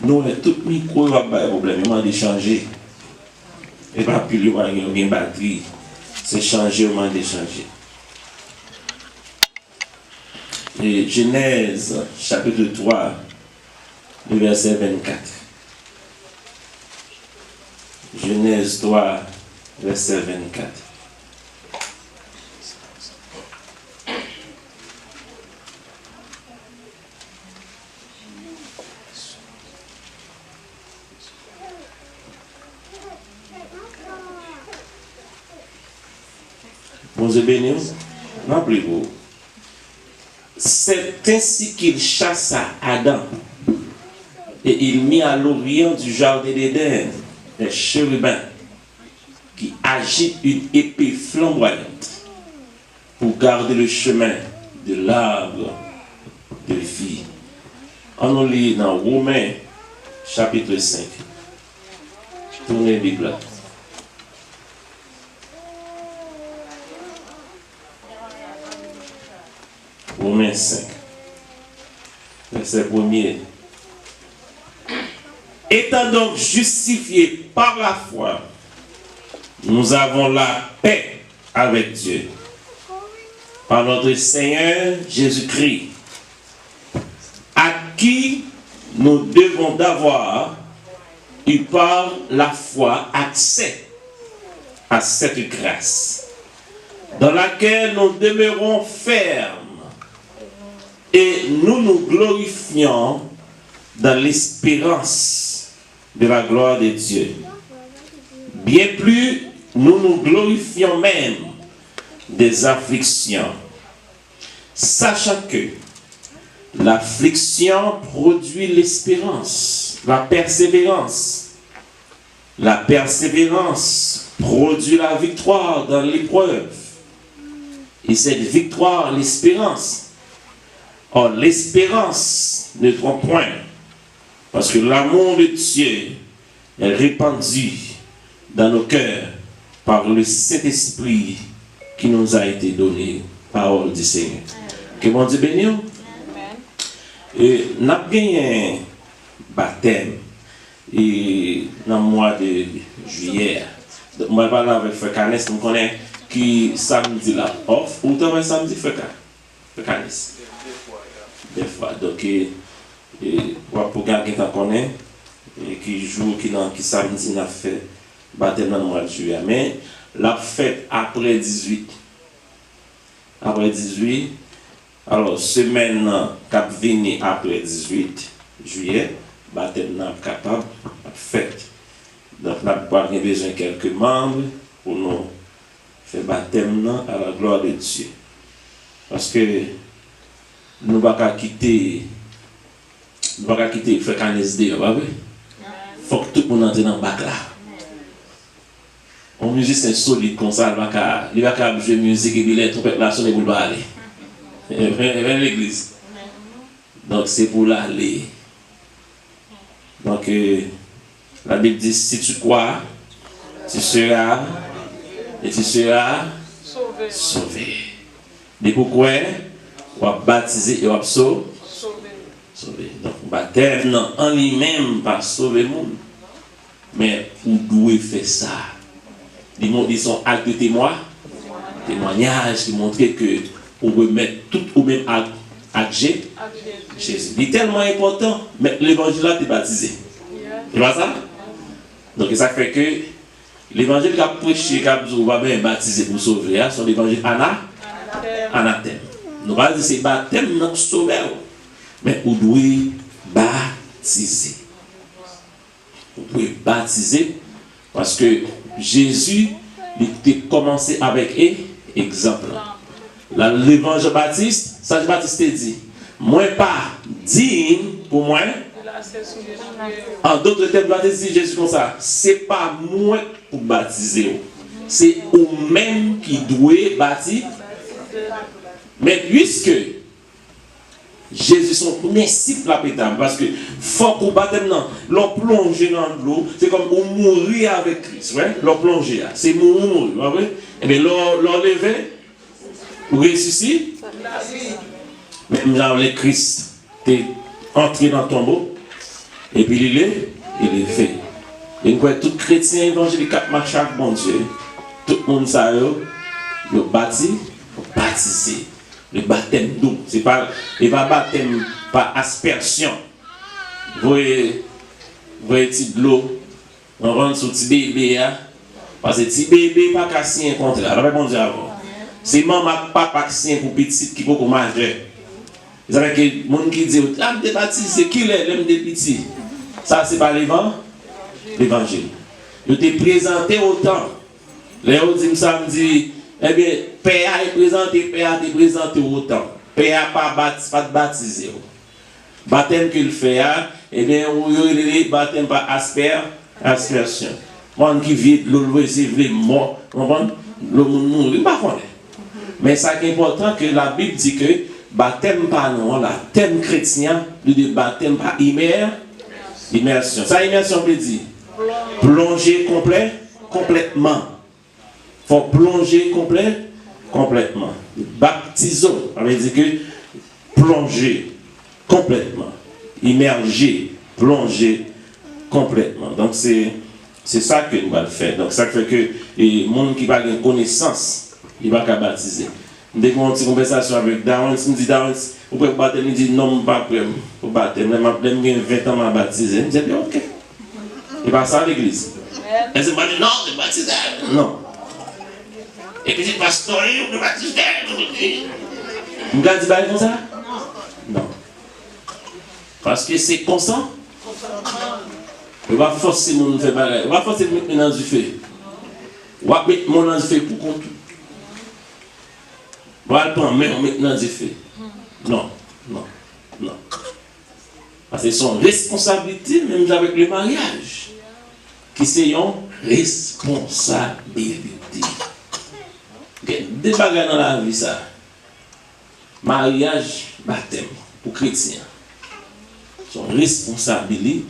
nous, tout micro va pas de problème, il m'a changer. Et pas plus il y a une batterie. C'est changer, on m'a changer. Et Genèse, chapitre 3, le verset 24. Genèse 3, verset 24. Bon Dieu béni, rappelez-vous. C'est ainsi qu'il chassa Adam et il mit à l'orient du jardin d'Éden des chérubins qui agitent une épée flamboyante pour garder le chemin de l'arbre de vie. On nous lit dans Romains chapitre 5. Tournez la Bible là. Romains 5, verset 1er. Étant donc justifiés par la foi, nous avons la paix avec Dieu. Par notre Seigneur Jésus-Christ, à qui nous devons d'avoir eu par la foi accès à cette grâce, dans laquelle nous demeurons fermes. Et nous nous glorifions dans l'espérance de la gloire de Dieu. Bien plus, nous nous glorifions même des afflictions, sachant que l'affliction produit l'espérance, la persévérance. La persévérance produit la victoire dans l'épreuve. Et cette victoire, l'espérance. Or, l'espérance ne trompe point, parce que l'amour de Dieu est répandu dans nos cœurs par le Saint-Esprit qui nous a été donné, parole du Seigneur. Que mon Dieu bénisse. Et nous avons gagné un baptême dans le mois de juillet. Moi, je parle avec Frère Canes, nous connaissons qui samedi là, off, ou travaille samedi, Frère Canes. Des fois, donc, pour quelqu'un qui connaît, qui joue, qui samedi n'a fait baptême dans le mois de juillet. Mais la fête après 18. Après 18, alors semaine cap vini après 18 juillet, baptême n'a capable de fête. Donc, nous avons besoin de quelques membres pour nous faire baptême à la gloire de Dieu. Parce que nous ne pouvons pas quitter Frère Canes de. Il faut que tout le monde entre dans le bac là. On musicien solide comme ça, il va pas jouer musique et puis les trompettes là sonner pour le aller. Vers l'église. Donc c'est pour l'aller. Donc la Bible dit si tu crois, tu seras et tu seras sauvé. Dès que quoi, on va baptiser et on va sauver. Donc baptême en lui-même pas sauver le monde. Mais vous devez faire ça. Ils sont actes de témoignage qui montrent que on peut mettre tout au même acte Jésus. C'est tellement important, mais l'évangile là est baptisé. C'est pas ça? Donc ça fait que l'évangile qui a prêché, qui a bien baptisé pour sauver, c'est l'évangile anathème. Nous allons dire c'est baptême notre sauveur. Mais vous devez baptiser. Vous pouvez baptiser parce que Jésus il a commencé avec exemple. L'évangile Baptiste, Saint Baptiste dit, moi pas digne pour moi. En d'autres termes, baptiser Jésus comme ça, c'est pas moi pour baptiser. C'est vous-même qui doit baptiser. Mais puisque Jésus son principe la pétable, parce que faut qu'on baptême non, l'on plonger dans l'eau, c'est comme on mourir avec Christ, ouais, l'on plonger, c'est mourir, ouais, et bien l'on lever, pour ressusciter, même là le Christ est entré dans le tombeau, Et puis il est fait. Et nous voyons tout chrétien évangélique qui marche avec bon Dieu. Tout le monde ça le baptisé. Le baptême d'eau. C'est pas baptême par aspersion. Vous voyez petit de l'eau. On rentre sur petit bébé. Parce que petit bébé pas cassé un contrat. Alors bon Dieu avant. C'est maman papa qui sien pour petit qui beaucoup majeur. Vous savez que les gens qui disent ah me baptisé qui est l'homme de petit. Ça c'est pas l'évangile. Je t'ai présenté autant. Les autres dit samedi eh bien père est présenté père est présenté autant. Père pas baptisé. Baptême qu'il fait eh bien il baptême par aspersion. Monde qui vit l'eau c'est vrai mort, comprendre? Le monde mourir pas connaît. Mais ça qui est important que la Bible dit que baptême par non, la thème chrétien, le baptême par immersion. Ça immersion veut dire plonger complètement. Il faut plonger complètement. Baptiser, ça veut dire que plonger complètement. Immerger, plonger complètement. Donc c'est ça que nous allons faire. Donc ça fait que les gens qui n'ont pas de connaissance, il va pas baptiser. Dès qu'on a une conversation avec Darwin, il me dit Darwin, vous pouvez baptiser, il dit non, pas prêt pour baptiser. Je vais 20 ans à baptiser. Je dis ok. Il va ça à l'église. Elle se dit non, je vais baptiser. Non. Et puis c'est pasteur, je vais baptiser. Vous me dites comme ça? Non. Parce que c'est constant. On va forcer mon faire bagarre. On va forcer de mettre dans du feu. On va mettre mon dans du feu pour qu'on tout. On va le prendre, mais on met dans du feu. Non. Parce que c'est son responsabilité, même avec le mariage, qui c'est une responsabilité. Des bagarres dans la vie, ça. Mariage, baptême, pour chrétiens. Son responsabilité.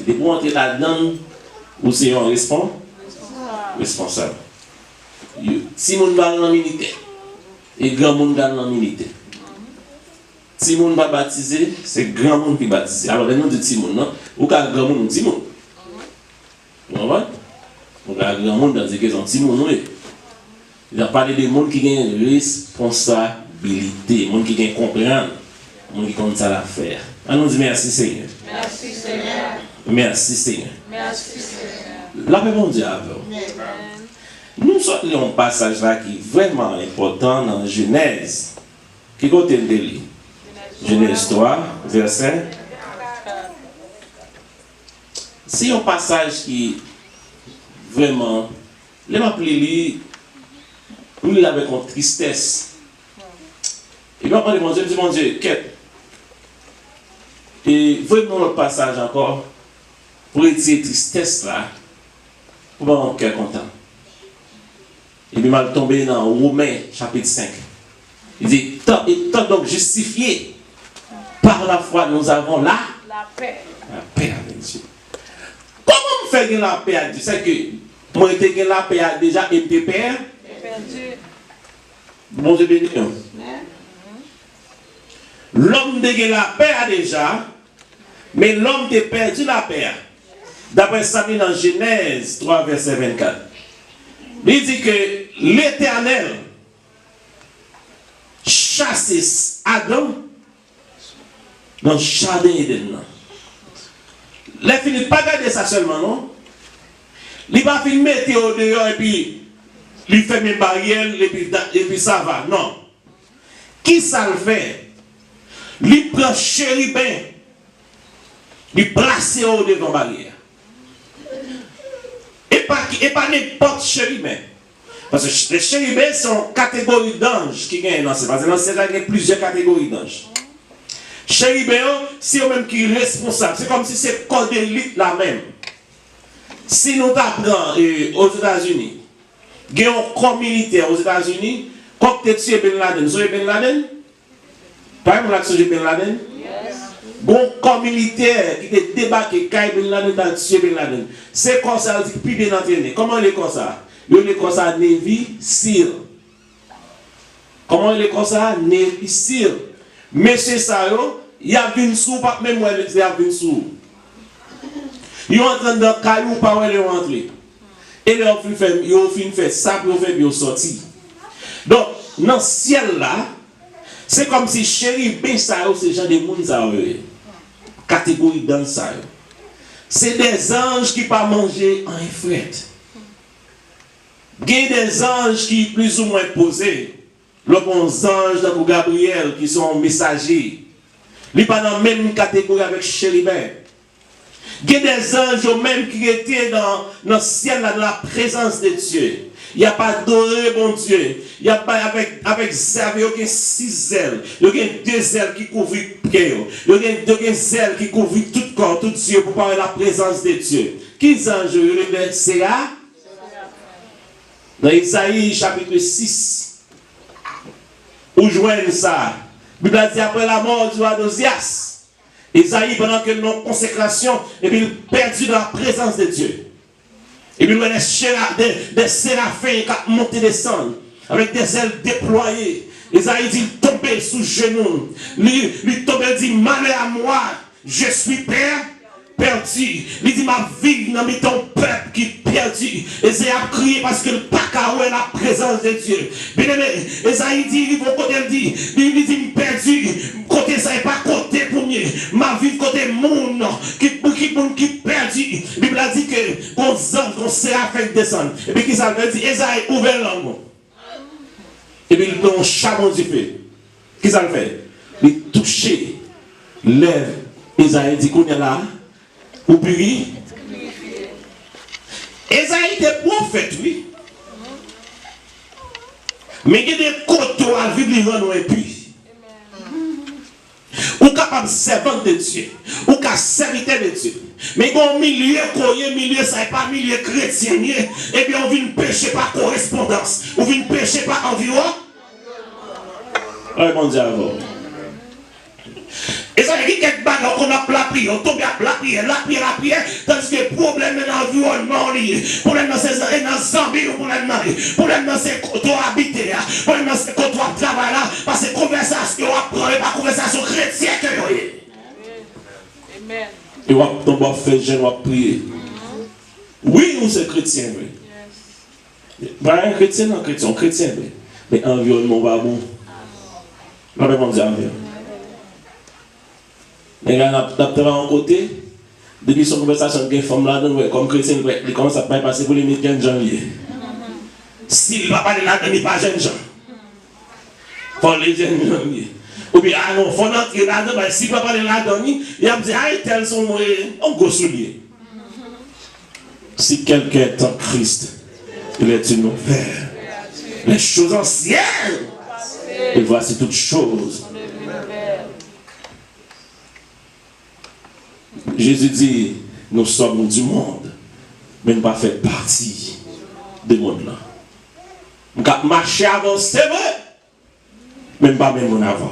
Et pour entrer là-dedans, vous c'est un responsable. Si mon va dans militaire, et grand monde dans le militaire. Si mon va baptiser, c'est grand monde qui baptise. Alors, les noms de Timon, non? Ou quand grand monde, Timon. Vous comprenez? Ou quand grand monde dans des questions, Timon, oui. Il a parlé des gens qui ont une responsabilité, des gens qui ont comprendre, des gens qui ont ça à faire. On nous dit merci Seigneur. Merci Seigneur. Merci Seigneur. Merci Seigneur. La paix mon Dieu avec vous. Nous sommes un passage là qui est vraiment important dans Genèse. Qui côté de lui? Genèse 3, verset. C'est un passage qui vraiment, les m'appelé lui avec une tristesse. Et bien, mon Dieu, mon Dieu, qu'est-ce? Et vraiment le passage encore pour retirer tristesse là, pour avoir un cœur content. Et puis mal tombé dans Romains chapitre 5. Il dit, étant donc justifié par la foi, nous avons la paix. La paix avec Dieu. Comment on fait la paix avec Dieu? C'est que moi, j'ai la paix a déjà été perdu. Bon Dieu béni. L'homme de la paix a déjà, mais l'homme a perdu la paix. D'après ça, dans Genèse 3, verset 24. Il dit que l'Éternel chasse Adam dans le jardin d'Éden. Il ne finit pas garder ça seulement, non? Il va finir mettre au dehors et puis il fait mes barrières et puis ça va. Non. Qui ça le fait? Il prend chérubin, il place au devant barrière. Et pas n'importe chérubin. Parce que les chérubins sont catégories d'anges qui gagnent dans ce parce que dans ce cas, il y a plusieurs catégories d'anges. Chérubin, c'est eux-mêmes qui sont responsables. C'est comme si c'est le code d'élite la même. Si nous apprenons aux États-Unis, il y a un corps militaire aux États-Unis, quand tu es tué Ben Laden, vous savez Ben Laden? Par exemple, l'action de Ben Laden? Bon corps militaire qui est débarqué, quand Ben Laden a tué Ben Laden. C'est comme ça, il dit, plus bien entraîné. Comment il est comme ça? Il est comme ça, Navy SEAL. Comment il est comme ça? Navy SEAL. Monsieur Sayo, il y a une sous, pas même moi, il y a une sous. Ils entrent dans le caillou, pas où ils rentrent. Et ils ont fait ça pour faire bien sortir. Donc, dans le ciel là, c'est comme si chérubins, ça, c'est gens de monde, catégorie dans ça. C'est des anges qui ne pas manger en effet. Il y a des anges qui plus ou moins posés. Les bons anges dans Gabriel qui sont messagers. Ils ne sont pas dans la même catégorie avec chérubins. Il y a des anges même qui étaient dans le ciel, dans la présence de Dieu. Il n'y a pas d'oré, bon Dieu. Il n'y a pas avec zèle, il y a 6 ailes. Il y a 2 ailes qui couvrent le pied. Il y a 2 ailes qui couvrent tout le corps, tout Dieu, pour parler de la présence de Dieu. Qui anges? C'est là? Dans Isaïe chapitre 6, où joignent ça? La Bible dit après la mort du roi d'Ozias, Isaïe, pendant que nous consécration, et puis il perdu dans la présence de Dieu. Et puis il y a des séraphins qui montent et descendent, avec des ailes déployées. Isaïe dit, tombez sous genoux. Lui tombe et dit, malheur à moi, je suis perdu. Il dit, ma vie dans ton peuple qui est perdu. Isaïe a crié parce que le pacao est la présence de Dieu. Bien aimé, Isaïe dit, il dit, perdu. Côté ça n'est pas côté pour moi. Ma vie côté monde qui perdu. La Bible a dit que qu'on séraphin descend. Et puis qui ça veut dire, Isaïe ouvert l'angle. Et puis il prend un charbon du feu. Qui ça le fait? Il touche lève. Isaïe dit qu'on est là. Ou purifié. Isaïe était prophète, oui. Mais il y a des côtés à vivre dans le pays. Ou capable de servir de Dieu. Ou capable de servir de Dieu. Mais quand milieu, ça n'est pas milieu chrétien. Et bien on vient pécher par correspondance. On vient pécher par environ. Oui, mon Dieu, avant. Et ça veut dire quelques bagages qu'on a la prière, on tombe à la prière, tandis que le problème est dans l'environnement, le problème dans les zombies, le problème dans ces côtés habités, le problème dans ces côtés travail là, parce que conversation, on apprend, pas conversation chrétienne que vous avez. Amen. Et on tombe à faire jeûne, on prier. Oui, nous sommes chrétiens, oui. Pas un chrétien, non, chrétien, oui. Mais l'environnement va bon. On va dire environnement. Les gars, on a un côté, depuis son conversation avec une femme là-dedans, comme chrétien, il commence à passer pour les 15 janvier. S'il ne va pas là-dedans, il n'est pas jeune gens. Pour les jeunes janvier. Ou bien, ah non, il faut entrer là-dedans, s'il ne va pas là-dedans, il va dire, ah, tel sont on go soulier. Si quelqu'un est en Christ, il est une nouvelle. Les choses anciennes, et voici toutes choses. Jésus dit, nous sommes du monde, mais nous ne pas faire partie du monde là. Nous avons marché avant, c'est vrai, mais pas même mon avant.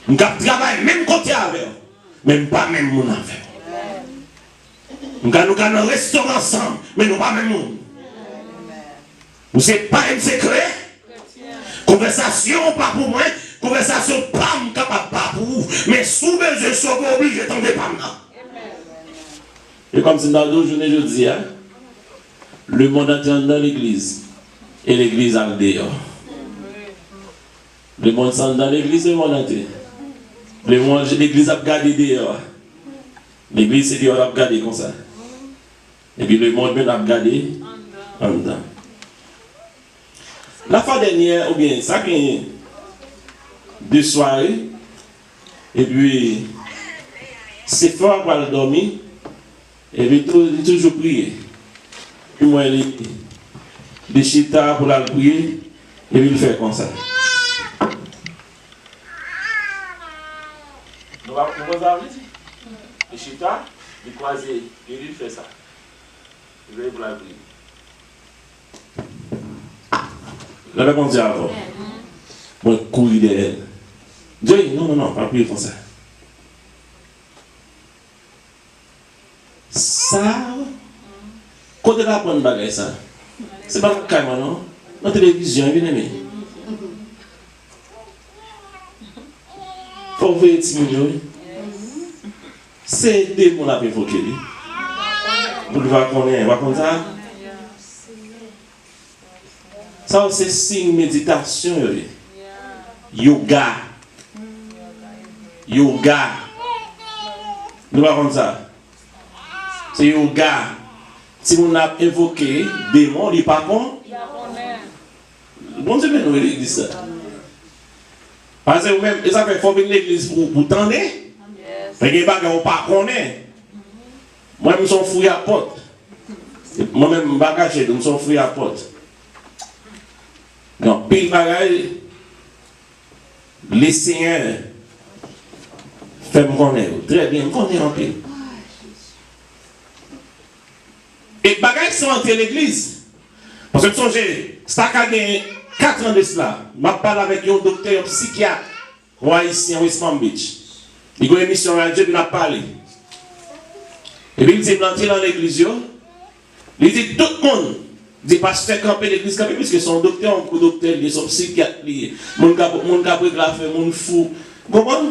Nous avons travaillé même côté avec, même pas même mon avec. Nous avons un restaurant ensemble, mais nous pas même monde. Vous savez pas un secret? Conversation pas pour moi. Conversation pas capable pas pour vous, mais sous besoin je suis obligé de tomber pas là. Et comme c'est dans 2 journées, je dis, hein, le monde est dans l'église et l'église est dehors. Le monde est dans l'église et le monde est dehors. L'église a gardé dehors. L'église c'est dehors a gardé comme ça. Et puis le monde a gardé en dedans. La fois dernière, ou bien ça qui 2 soirées, et puis c'est fort pour aller dormir, et puis toujours prier. Puis moi, il chita pour aller prier, et puis il fait comme ça. Nous allons dire, il chita, il croise, et il fait ça. Il veut pour aller prier. La réponse est avant. Moi, courir derrière. Dieu, non, pas prier comme ça. Ça, quand tu apprends bagage ça, c'est pas le cas, non? La télévision, bien aimé. Faut voir petit milieu. C'est des mots à évoquer. Vous le connaissez ça? Ça, c'est signe méditation. Yoga. Yoga. Nous voyons ça. C'est yoga. Si on a invoqué démon, il n'est pas bon. Bon Dieu, nous l'église ça. Parce que vous-même, ça fait faut venir l'église pour vous tendre. Parce que vous ne pas connaître. Moi, je suis fouillé à porte. Moi-même, je ne suis pas caché, je suis fouillé à porte. Donc, pile bagaille, les seigneurs, fais-moi connaître. Très bien, je connais en pile. Et bagaille sont entrés l'église. Parce que songez, ça a gagné 4 ans de cela. Je parle avec un docteur, un psychiatre, ici en West Palm Beach. Il y a une émission à Dieu, il a parlé. Et puis il dit, il est dans l'église, il dit, tout le monde, il dit, pasteur camper l'église, camper, puisque son docteur, un docteur, son psychiatre, mon gars qui a fait, mon fou. Vous comprenez?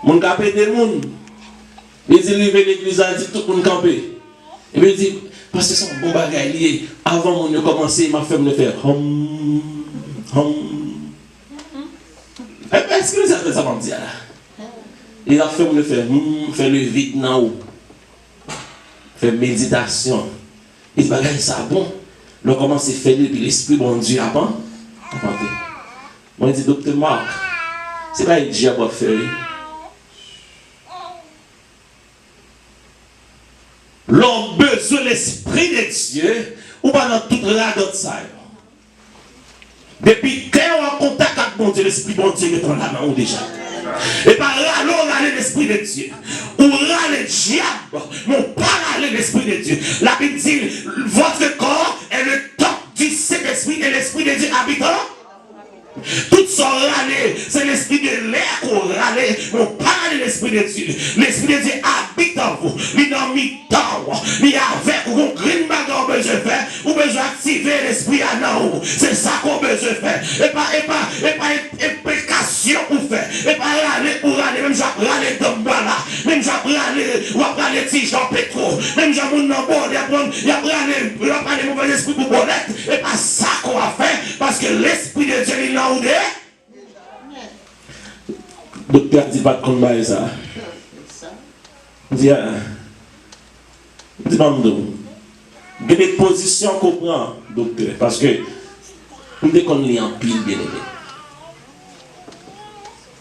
Mon gars qui a des gens. Il dit, il va l'église, il dit, tout le monde camper. Et puis il dit, parce que c'est un bon bagage lié. Avant mon commencer, ma femme le faire. Est-ce que vous avez ça dire là? Et la femme le faire. Fait le vide dans haut. Fait méditation. Et bagage ça bon. Le commence à faire depuis l'esprit bon Dieu avant. Moi je dis docteur Marc, c'est pas un diable à faire. L'homme besoin de l'esprit de Dieu ou pas dans toute la d'autre ça. Depuis que on a contact avec mon Dieu, l'esprit de Dieu est dans la main déjà. Et par là, on râle l'esprit de Dieu. Ou râle le diable, mon pas râle l'esprit de Dieu. La Bible dit, votre corps est le temple du Saint-Esprit et l'esprit de Dieu habite en tout son râler, c'est l'esprit de l'air qu'on râle, on parle de l'esprit de Dieu. L'esprit de Dieu habite en vous, il est dans mi-temps, il est avec vous, on green bag on besoin de faire, ou besoin d'activer l'esprit à nous. C'est ça qu'on besoin de faire. Et pas imprécation pour faire. Et pas râler pour râler, même j'en râler dans moi là, même j'en râler, ou à râler si j'en pétro, même j'en moun dans bord, il y a râler mauvais esprit pour bonnet. Et pas ça qu'on va faire, parce que l'esprit de Dieu il est là. Docteur dit pas de combat ça. Dit pas il y a des positions qu'on prend, docteur, parce que dès qu'on est en pile, bien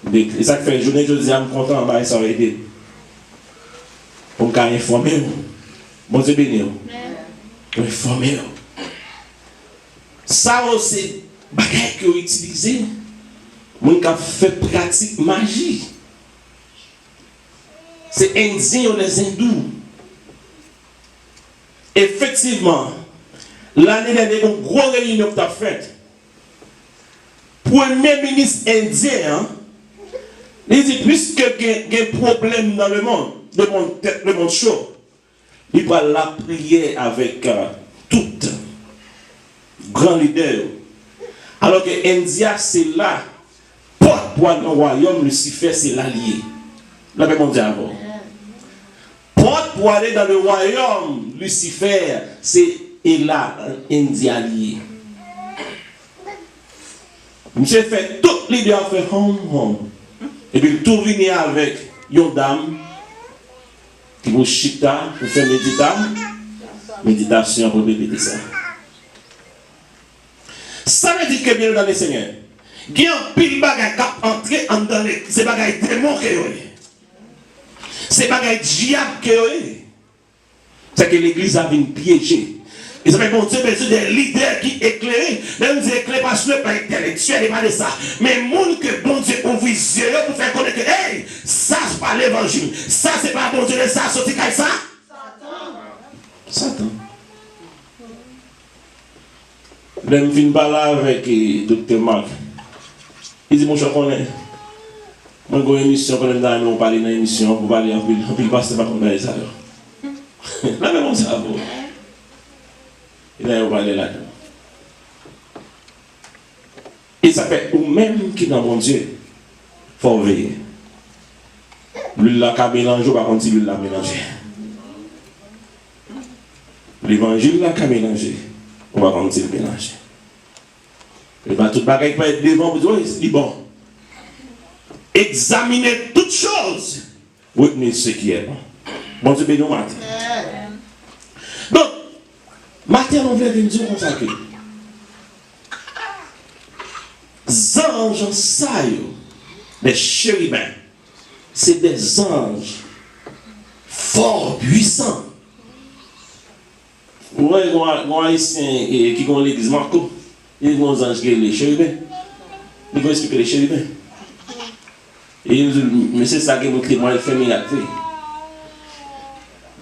aimé. Et ça fait journée, je dis, je suis content, ça va aider. Pour me informer. Bon Dieu béni. Pour informer. Ça aussi, bagay que vous utilisez, mon qui fait pratique magie. C'est indien ou les hindous. Effectivement, l'année dernière, une grosse réunion que tu as faite. Premier ministre indien, il dit, puisque il y a un problème dans le monde, le monde chaud, il va la prier avec tout grand leader. Alors que India, c'est là, porte-voix dans le royaume, Lucifer, c'est l'allié. La même on dit avant. Porte-voix dans le royaume, Lucifer, c'est là, India allié. Monsieur fait tout l'idée à faire home. Et puis tout venir avec une dame qui vous chita, pour faire méditation pour répéter ça. Ça veut dire que bien dans les seigneurs, il y a un pile bagage qui a entré dans les. C'est bagage démon que c'est bagage diable que c'est que l'église a vint piéger. Et ça fait bon Dieu besoin des leaders qui éclairent, même si éclairent parce que pas intellectuel et pas de ça. Mais monde que bon Dieu ouvre les yeux pour faire connaître que hey, ça c'est pas l'évangile, ça c'est pas bon Dieu, ça sorti comme ça. Satan. Je me fin parler avec le docteur Marc. Il dit, mon cher, on est. Moi, j'ai une émission, on parle dans l'émission, pour parler en plus, parce que pas comme ça. Là, même on sait pas. Il a parlé là-dedans. Et ça fait, ou même qui dans mon Dieu, il faut veiller. L'huile là, qu'à mélanger, par contre, l'huile là mélanger. l'évangile là qu'a mélangé. On va continuer à mélanger. Et bien, tout le bagage peut être devant vous, c'est bon. Examinez toutes choses. Retenez ce qui est bon. Bon Dieu béni matin. Donc, matin, on vient de dire comme ça que les anges, ça, les chérubins, c'est des anges forts, puissants. Ouais, moi, ici, qui ont l'église Marco, ils ont des anges qui sont les chérubins. Ils vont expliquer les chérubins. Mais c'est ça qui est montré, moi, le fait miracle.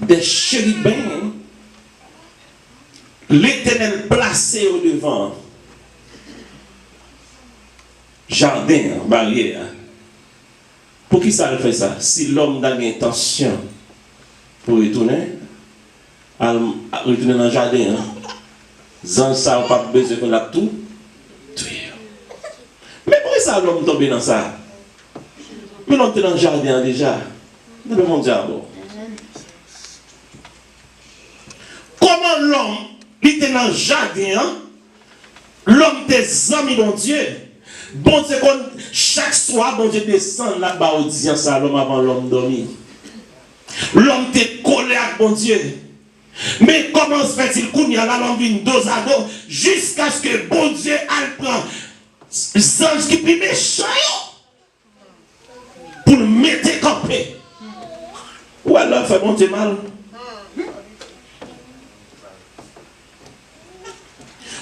Des chérubins, l'Éternel placé au devant, jardin, barrière. Pour qui ça fait ça? Si l'homme a l'intention pour retourner, retourner dans le jardin, ça n'a pas besoin qu'on a tout tué. Mais pourquoi ça l'homme tombe dans ça? Mais l'homme est dans le jardin déjà. Nous devons dire bon. Comment l'homme était dans le jardin, l'homme des amis de Dieu. Bon Dieu, chaque soir, bon Dieu descend là-bas audience à l'homme avant l'homme dormir. L'homme était collé à bon Dieu. Mais comment se fait-il qu'on y a là, l'homme vient dos à dos jusqu'à ce que bon Dieu aille prendre les anges qui plus méchants pour le mettre campé. Ou alors fait bon Dieu mal.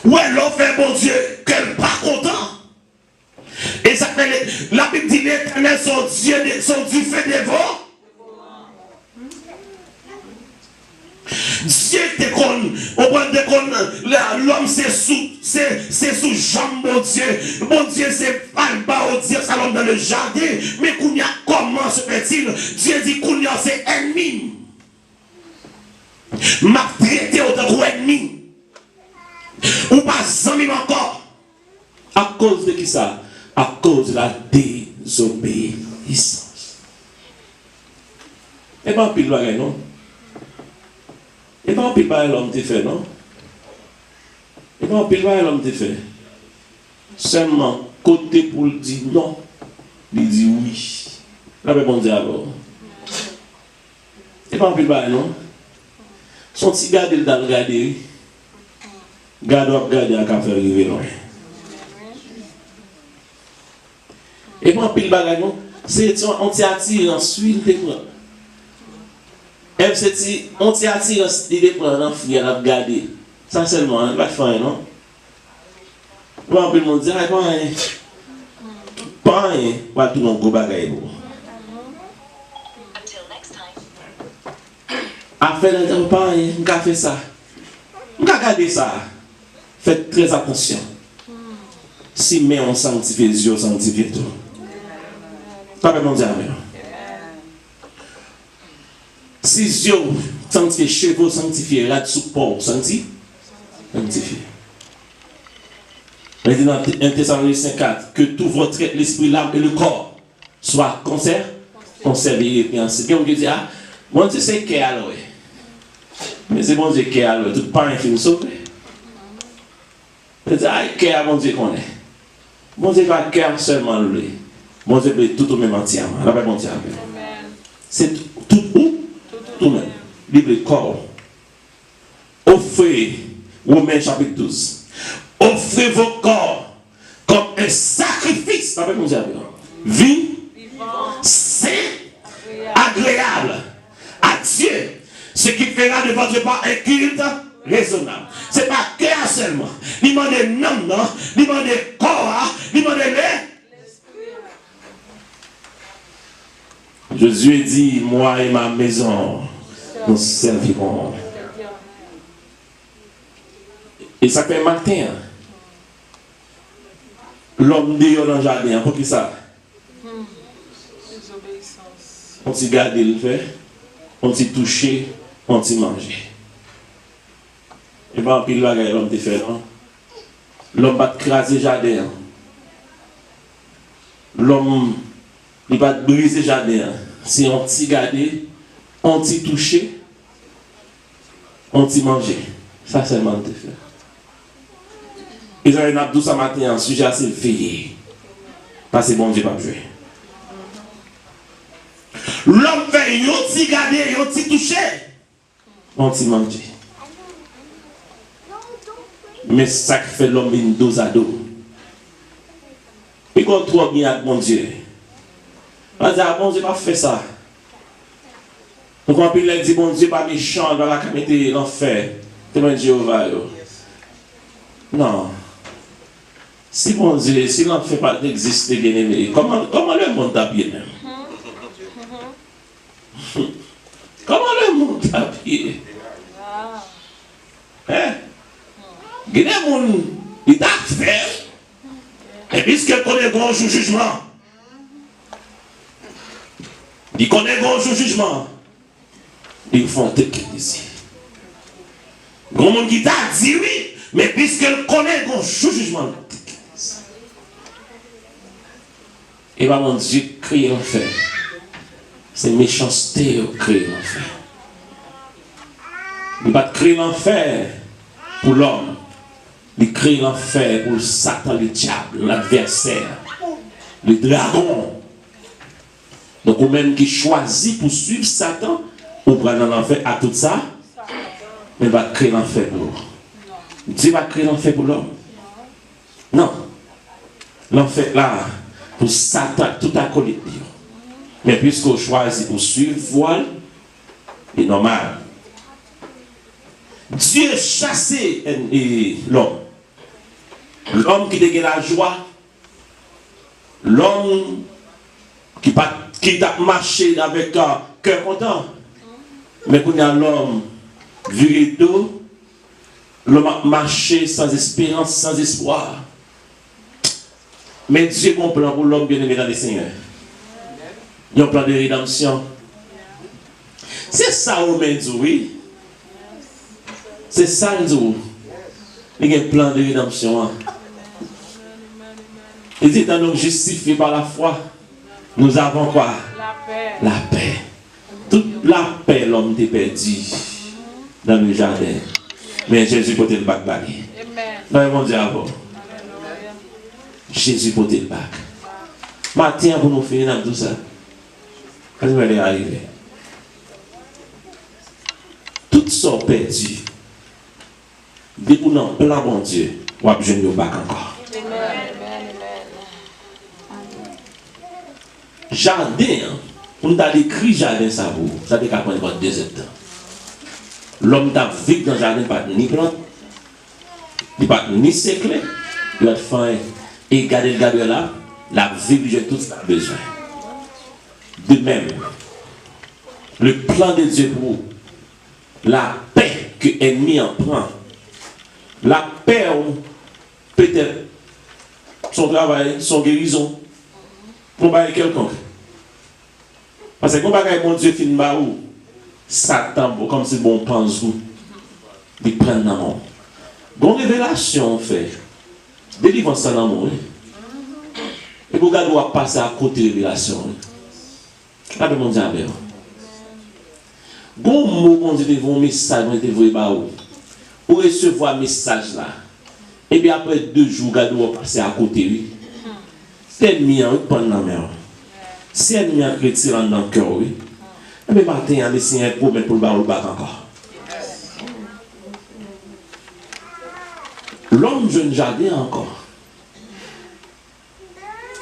Ou alors fait bon Dieu qu'elle n'est pas content. Et ça fait, la Bible dit l'Éternel, son Dieu fait des vents. Dieu te conne, l'homme c'est sous jambe, bon Dieu. Bon Dieu, c'est pas le bas au Dieu, ça l'homme dans le jardin. Mais Kounia, comment se fait-il? Dieu dit Kounia, c'est ennemi. M'a traité autant qu'ennemi. Ou pas zami encore. À cause de qui ça? À cause de la désobéissance. Et pas un pile bagay, non? Et pas un pile bagay l'homme te fait, non? Et pas un pile bagay l'homme te fait. Seulement, côté pour le dire non, il dit oui. Là, mais bon Dieu alors. Et pas un pile bagay, non? Son petit garde dans le garder. Garde à faire arriver loin. Et puis, pile bagage, c'est on t'attire ensuite, te prend. Et c'est on t'attire ensuite, te prend, on fouille, on regarder. Ça seulement, on va faire, non? Bon, puis on dit, ah, pas rien, pas tout mon gros bagage. Après, on dit, pas rien, on va faire ça. On va garder ça. Faites très attention. Si mais on sanctifie Dieu, on sanctifie tout. Pas de mon Dieu. Si Dieu sanctifie chevaux, sanctifie rat sous port, sanctifie. Il dit dans 1 Thessaloniciens 4 que tout votre être, l'esprit, l'âme et le corps soient conservés et ainsi. Quelqu'un qui dit, ah, bon Dieu c'est qu'est alors. Mais c'est bon Dieu qu'est alors, tout pas un film sauvé. Il dit, ah, qu'est à bon Dieu qu'on est. Bon Dieu va cœur seulement lui. Bon Dieu peut tout au même entièrement. La paix bon Dieu. C'est tout où? Tout même. Libre corps. Offrez, Romains chapitre 12. Offrez vos corps comme un sacrifice. La paix bon Dieu. Vie, saint, agréable à Dieu. Ce qui fera de votre part un culte raisonnable. Ce n'est pas cœur seulement. Il demande non, non. Il demande corps. Il demande les. Jésus dit, moi et ma maison, nous servirons. Et ça fait matin. L'homme dit dans le jardin, pour qui ça? On s'y garde le fait, on s'y touché, on s'y mangé. Et bien, puis l'homme te fait, non? L'homme va craser le jardin. L'homme, il va briser le jardin. Si on t'y garde, on t'y touché, on t'y mangé. Ça seulement te fait. Ils ont un abdou ce matin, un sujet assez veillé. Parce que bon Dieu pas jouer. L'homme fait un petit garder, un petit toucher. Un petit manger. Mais ça qui fait l'homme une dos à dos. Et quand toi bien avec mon Dieu. On dit, bon Dieu pas fait ça. Donc on peut lui dire, bon Dieu pas méchant, il va la mettre l'enfer. C'est mon Jéhovah. Non. Si bon Dieu, si l'enfer pas d'exister, bien aimé, comment le monde t'a bien même? Comment le monde t'a bien? Hein? Il y a des gens qui t'a fait. Et puisqu'il connaît grand jugement, il connaît grand jugement, ils font tes ici. Grand monde qui t'a dit oui, mais puisqu'il connaît grand jugement, et bien mon Dieu crie l'enfer. C'est méchanceté qui crée l'enfer. Il ne va pas créer l'enfer pour l'homme. Il crée l'enfer pour Satan, le diable, l'adversaire, le dragon. Donc, ou même qui choisit pour suivre Satan, ou prendre l'enfer à tout ça, mais il va créer l'enfer pour l'homme. Dieu va créer l'enfer pour l'homme. Non. L'enfer là, pour Satan, tout acolyte. Mais puisqu'on choisit pour suivre voile, c'est normal. Dieu chassé l'homme. L'homme qui dégaine la joie. L'homme qui a marché avec un cœur content. Mais quand il y a l'homme viré d'eau, l'homme a marché sans espérance, sans espoir. Mais Dieu a un plan pour l'homme bien-aimé dans le Seigneur. Il y a un plan de rédemption. C'est ça au dit, oui. C'est ça le dit. Il y a un plan de rédemption. Il dit, étant donc justifié par la foi, nous avons quoi? La paix. La paix. Toute la paix, l'homme t'est perdu dans le jardin. Mais Jésus peut le bac bagé. Non, mon Dieu, avant. Jésus peut le bac. Matin, pour nous finir dans tout ça. Quand vous allez arriver, toutes sont perdues. Dès qu'on a un plan, mon Dieu, on va besoin de bac encore. Jardin, on a écrit jardin, ça vous, ça fait qu'à prendre 2 ans. L'homme t'a vécu dans le jardin, pas ni plante, il pas ni séclé, il va faim. Et garder le gardeur là, la vie lui tout ce qu'il a besoin. De même, le plan de Dieu pour vous, la paix que l'ennemi en prend, la paix, peut-être, son travail, son guérison, pour bailler quelqu'un. Parce que quand mon Dieu finit par où, Satan, comme si bon pense où, il prend dans le monde. Bonne révélation, fait, délivrance dans le monde. Et vous regardez, on va passer à côté de révélation. Pas de mon diable. Bon mot, on dit, un message, on était voué par où. Pour recevoir un message là. Et bien après 2 jours, regardez, on va passer à côté, oui. C'est ennemi, on prend dans la mer. C'est ennemi, on retire dans le cœur, oui. Et bien matin, on a laissé un problème pour le bas ou le bas encore. L'homme jeune jardin encore.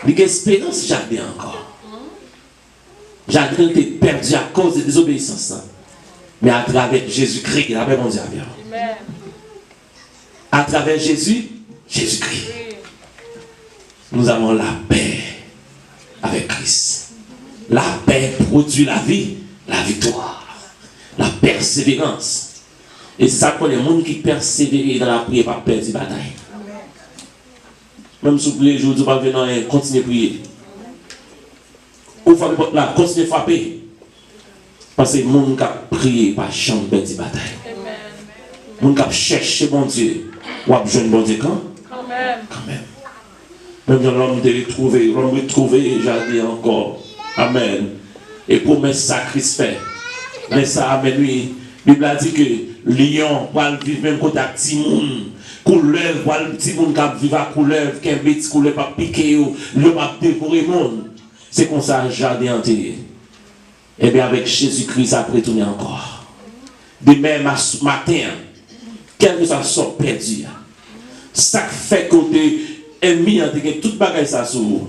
Il y a espérance jardin encore. Jardin était perdu à cause de la désobéissance. Mais à travers Jésus-Christ, il a fait mon Dieu. À travers Jésus, Jésus-Christ. Nous avons la paix avec Christ. La paix produit la vie, la victoire, la persévérance. Et c'est ça pour les gens qui persévèrent dans la prière par perdre la bataille. Même si tous les jours, vous pouvez venir continuer à prier. Ou là, continuer à frapper. Parce que les gens qui prient par champ perdre la bataille. Les gens qui cherchent bon Dieu, ou à besoin de bon Dieu quand même. Même dans l'homme de retrouver, l'homme retrouver, j'ai dit encore. Amen. Et promesse sacrifice fait. Mais ça amène lui. La Bible a dit que lion va vivre même côté à petit monde. Couleuvre, va le petit monde qui vivre à couleuvre, qui est petit couleuvre pas piquer, le pas dévorer le monde. C'est comme ça, jardin enterré. Et bien avec Jésus-Christ, ça peut retourner encore. Demain matin, quel que soit perdu, ça fait que tu es mis en toute bagaille ça sur vous.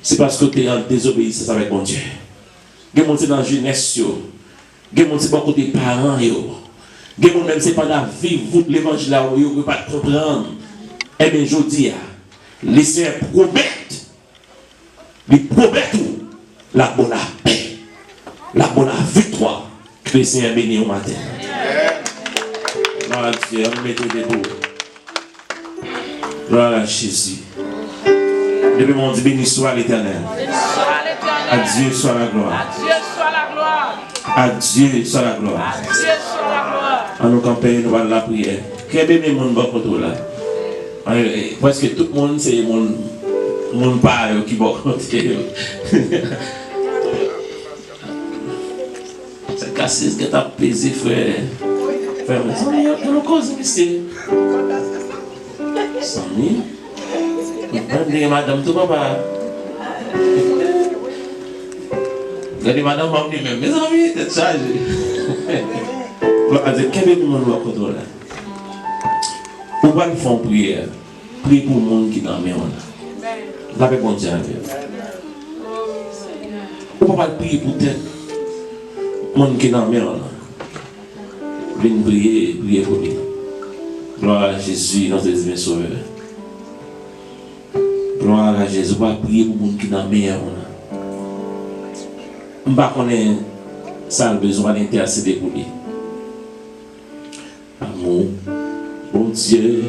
C'est parce que tu es en désobéissance avec mon Dieu. Tu es monté dans la jeunesse, tu es monté dans côté des parents. Tu es même c'est pas la vie, vous l'évangile là, vous ne pouvez pas comprendre. Eh bien, je dis, les Seigneurs promettent, ils promettent tout, la bonne paix, la bonne victoire que le Seigneur bénit au matin. Gloire à Dieu, on met debout. Gloire à Jésus. Depuis mon Dieu, béni soit l'Éternel. À Dieu soit la gloire. À Dieu soit la gloire. À Dieu soit la gloire. À Dieu soit la gloire. À nous camper, nous allons la prière. Quel bébé mon bon côté là? Presque tout le monde, c'est mon père qui va côté. C'est cassé, c'est que t'as pesé, frère. Frère, il y a une cause, monsieur. 100 000. Madame, tout papa. Regardez, madame, m'a dit même, mes amis, t'es chargé. Quel est le monde qui va là? Pour pas faire une prière, prier pour le monde qui est dans la maison. La paix bon Dieu. Pour pas prier pour le monde qui est dans la maison. Venez prier pour lui. Gloire à Jésus, notre divin sauveur. Gloire à Jésus, on va prier pour le monde qui est dans la maison. On va connaître ça, le besoin d'intercéder pour lui. Amour, bon Dieu,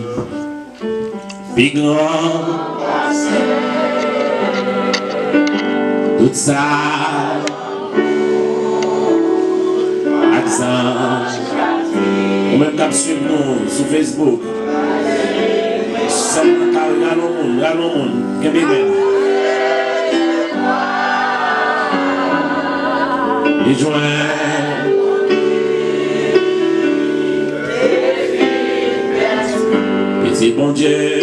plus grand, tout ça, accent, ou même quand suivre nous sur Facebook, ça nous regarde le monde, qu'est-ce que et joint petit bon Dieu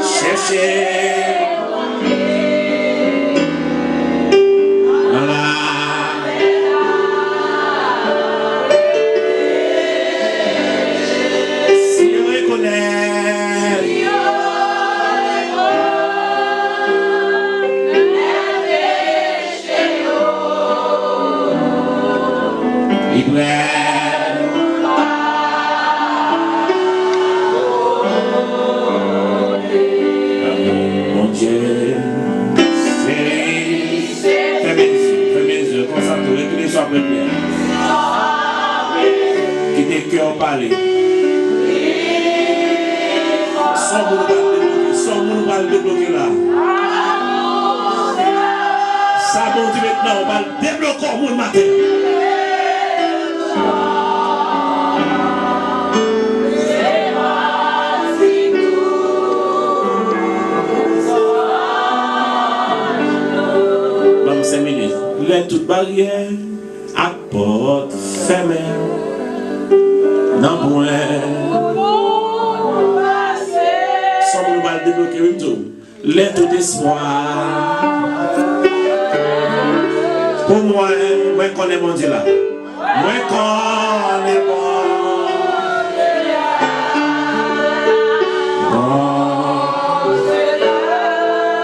cherchez si on reconnaît mon Dieu, fais mes yeux, concentre-toi, que les sois prêts. Que tes cœurs parlent. Sans nous va le débloquer là. Ça bon Dieu maintenant, on va le débloquer au monde matin. Les toutes barrières à porte fermée non point sans nous va débloquer même tout les tout espoir pour moi connais mon Dieu là moi connais bon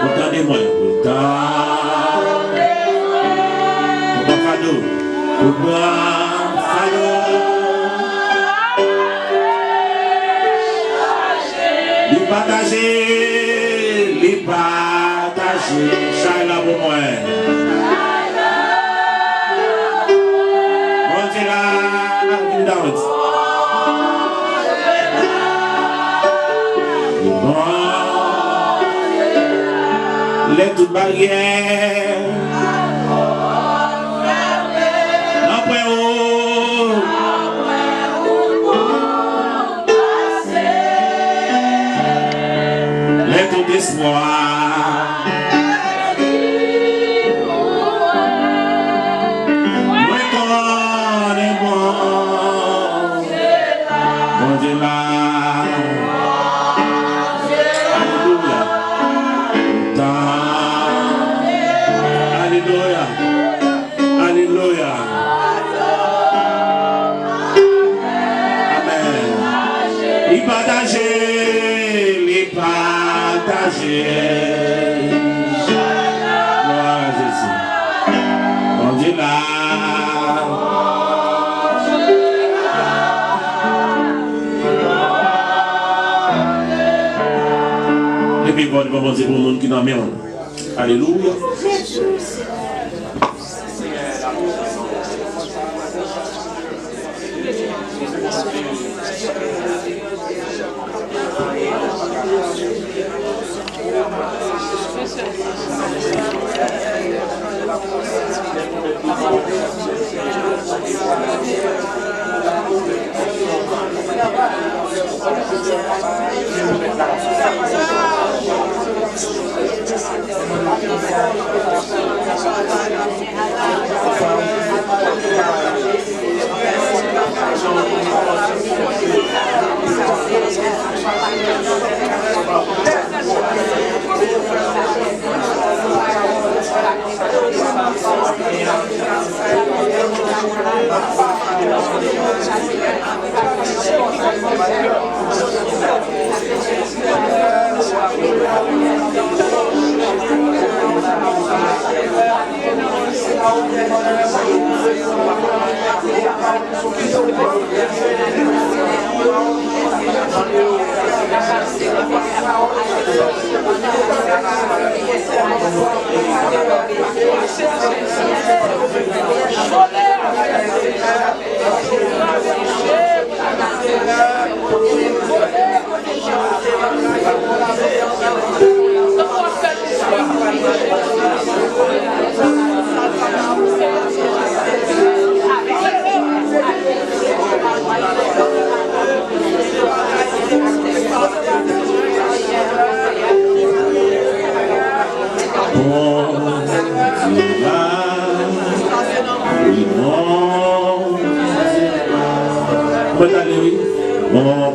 entendez-moi les partager, Shaila pour moi. Bon Dieu là, une danse. Bon, les toutes barrières. Espoir. Gloire à Jésus. Mon Dieu là. Et puis bon Dieu pour le monde qui n'en met. Alléluia. Bon, allez, oui. Bon,